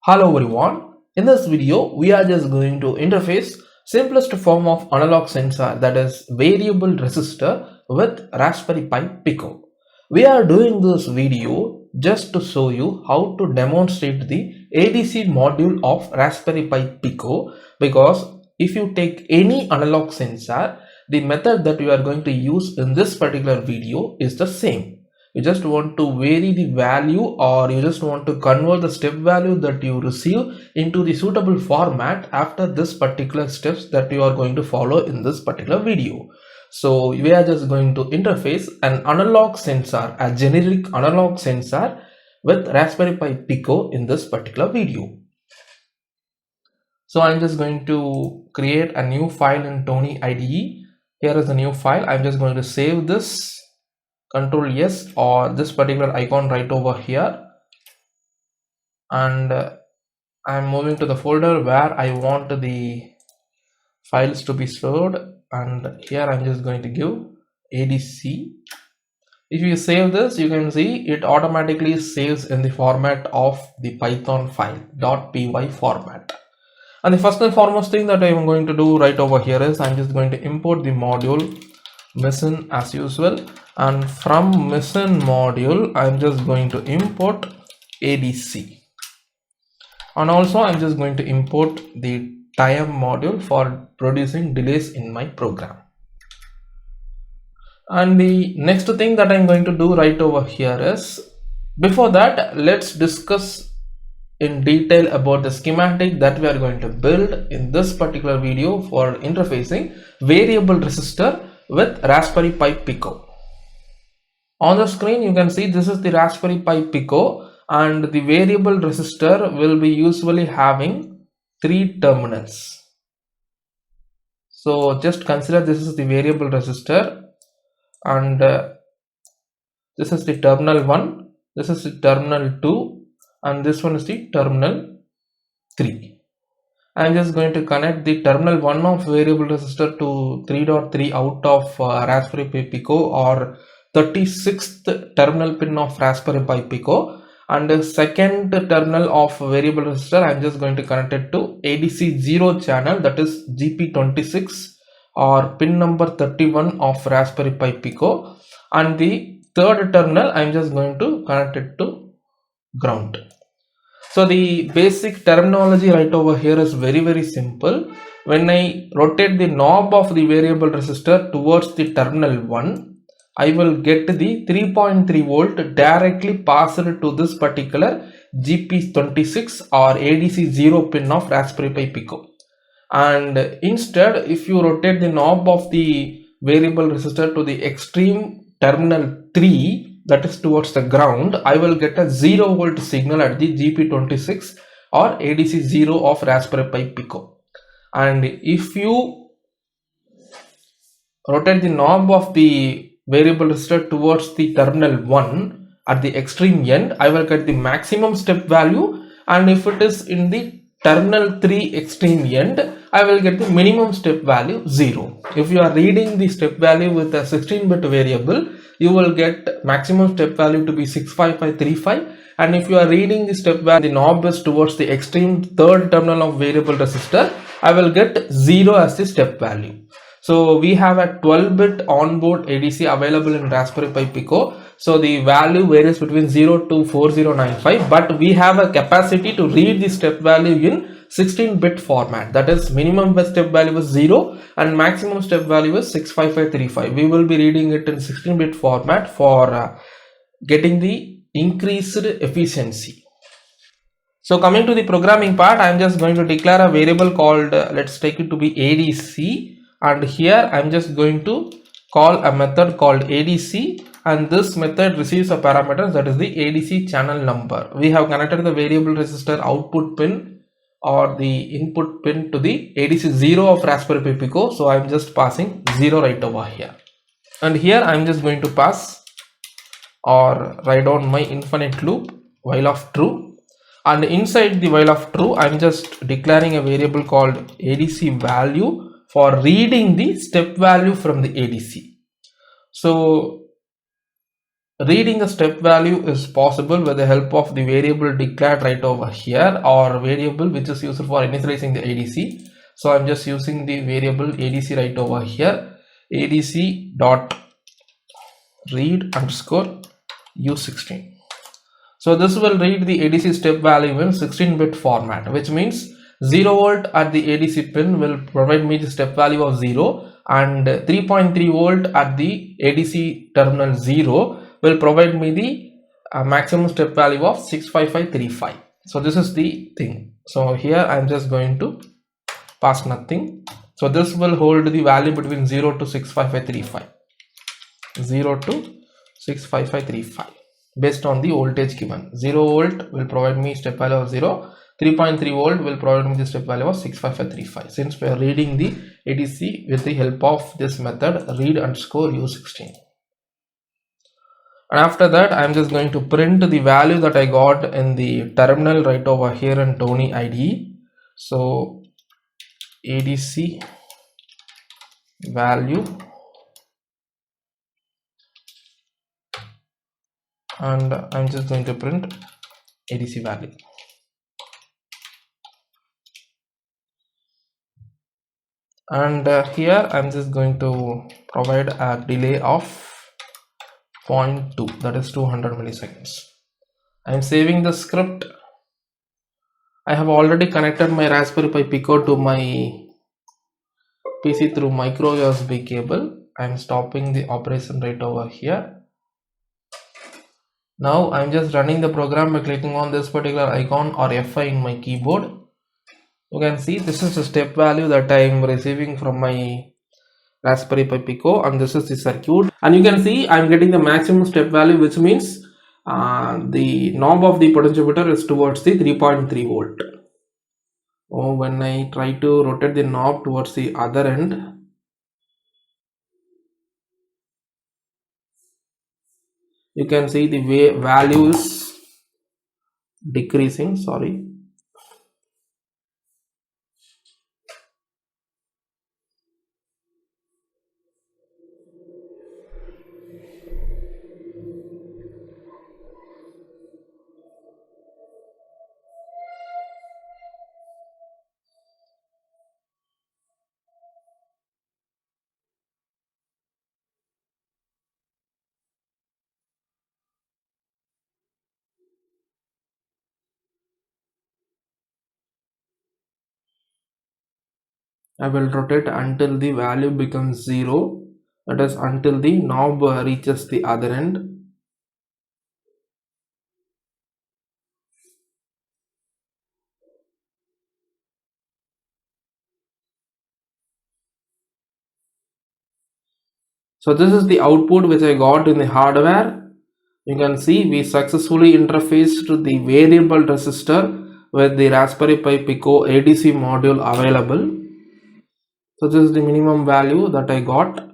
Hello everyone. In this video, we are just going to interface simplest form of analog sensor, that is variable resistor, with Raspberry Pi Pico. We are doing this video just to show you how to demonstrate the ADC module of Raspberry Pi Pico, because if you take any analog sensor, the method that you are going to use in this particular video is the same. You just want to vary the value, or you just want to convert the step value that you receive into the suitable format after this particular steps that you are going to follow in this particular video. So we are just going to interface an analog sensor, a generic analog sensor, with Raspberry Pi Pico in this particular video. So I'm just going to create a new file in Tony IDE. Here is the new file. I'm just going to save this, Control S, or this particular icon right over here, and I'm moving to the folder where I want the files to be stored, and here I'm just going to give ADC. If you save this, you can see it automatically saves in the format of the Python file .py format. And the first and foremost thing that I'm going to do right over here is I'm just going to import the module Meson as usual, and from Meson module I'm just going to import ADC, and also I'm just going to import the time module for producing delays in my program. And the next thing that I'm going to do right over here is, before that, let's discuss in detail about the schematic that we are going to build in this particular video for interfacing variable resistor with Raspberry Pi Pico. On the screen you can see this is the Raspberry Pi Pico, and the variable resistor will be usually having 3 terminals. So just consider this is the variable resistor, and this is the terminal 1, this is the terminal 2, and this one is the terminal 3. I'm just going to connect the terminal 1 of variable resistor to 3.3 out of Raspberry Pi Pico, or 36th terminal pin of Raspberry Pi Pico, and the second terminal of variable resistor I'm just going to connect it to ADC 0 channel, that is GP26 or pin number 31 of Raspberry Pi Pico, and the third terminal I'm just going to connect it to ground. So the basic terminology right over here is very simple. When I rotate the knob of the variable resistor towards the terminal 1, I will get the 3.3 volt directly passed to this particular GP26 or ADC 0 pin of Raspberry Pi Pico. And instead, if you rotate the knob of the variable resistor to the extreme terminal 3, that is towards the ground, I will get a 0 volt signal at the GP26 or ADC 0 of Raspberry Pi Pico. And if you rotate the knob of the variable resistor towards the terminal 1 at the extreme end, I will get the maximum step value, and if it is in the terminal 3 extreme end, I will get the minimum step value 0. If you are reading the step value with a 16-bit variable, you will get maximum step value to be 65535, and if you are reading the step value, the knob is towards the extreme third terminal of variable resistor, I will get 0 as the step value. So we have a 12-bit onboard ADC available in Raspberry Pi Pico. So the value varies between 0 to 4095, but we have a capacity to read the step value in 16-bit format. That is, minimum step value is 0 and maximum step value is 65535. We will be reading it in 16-bit format for getting the increased efficiency. So coming to the programming part, I am just going to declare a variable called, let's take it to be ADC, and here I am just going to call a method called ADC, and this method receives a parameter, that is the ADC channel number. We have connected the variable resistor output pin or the input pin to the ADC 0 of Raspberry Pi Pico, so I'm just passing 0 right over here, and here I'm just going to pass or write down my infinite loop while of true, and inside the while of true I'm just declaring a variable called ADC value for reading the step value from the ADC. So reading the step value is possible with the help of the variable declared right over here, or variable which is used for initializing the ADC. So I'm just using the variable ADC right over here, ADC dot read underscore U16. So this will read the ADC step value in 16-bit format, which means 0 volt at the ADC pin will provide me the step value of 0, and 3.3 volt at the ADC terminal 0 will provide me the maximum step value of 65535. So this is the thing. So here I'm just going to pass nothing. So this will hold the value between 0 to 65535. 0 to 65535 based on the voltage given. 0 volt will provide me step value of 0, 3.3 volt will provide me the step value of 65535. Since we are reading the ADC with the help of this method read underscore U16. And after that I'm just going to print the value that I got in the terminal right over here in Tony IDE. So ADC value, and I'm just going to print ADC value. And here I'm just going to provide a delay of 0.2, that is 200 milliseconds. I'm saving the script. I have already connected my Raspberry Pi Pico to my PC through micro USB cable. I'm stopping the operation right over here. Now I'm just running the program by clicking on this particular icon or F5 in my keyboard. You can see this is the step value that I am receiving from my Raspberry Pi Pico, and this is the circuit, and you can see I'm getting the maximum step value, which means the knob of the potentiometer is towards the 3.3 volt. When I try to rotate the knob towards the other end, you can see the value is decreasing. Sorry. I will rotate until the value becomes 0, that is until the knob reaches the other end. So this is the output which I got in the hardware. You can see we successfully interfaced the variable resistor with the Raspberry Pi Pico ADC module available. So this is the minimum value that I got,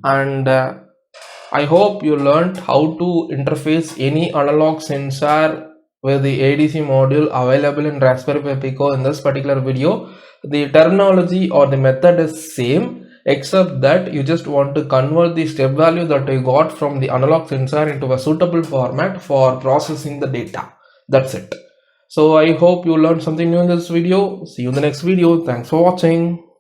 and I hope you learned how to interface any analog sensor with the ADC module available in Raspberry Pi Pico in this particular video. The terminology or the method is same, except that you just want to convert the step value that you got from the analog sensor into a suitable format for processing the data. That's it. So I hope you learned something new in this video. See you in the next video. Thanks for watching.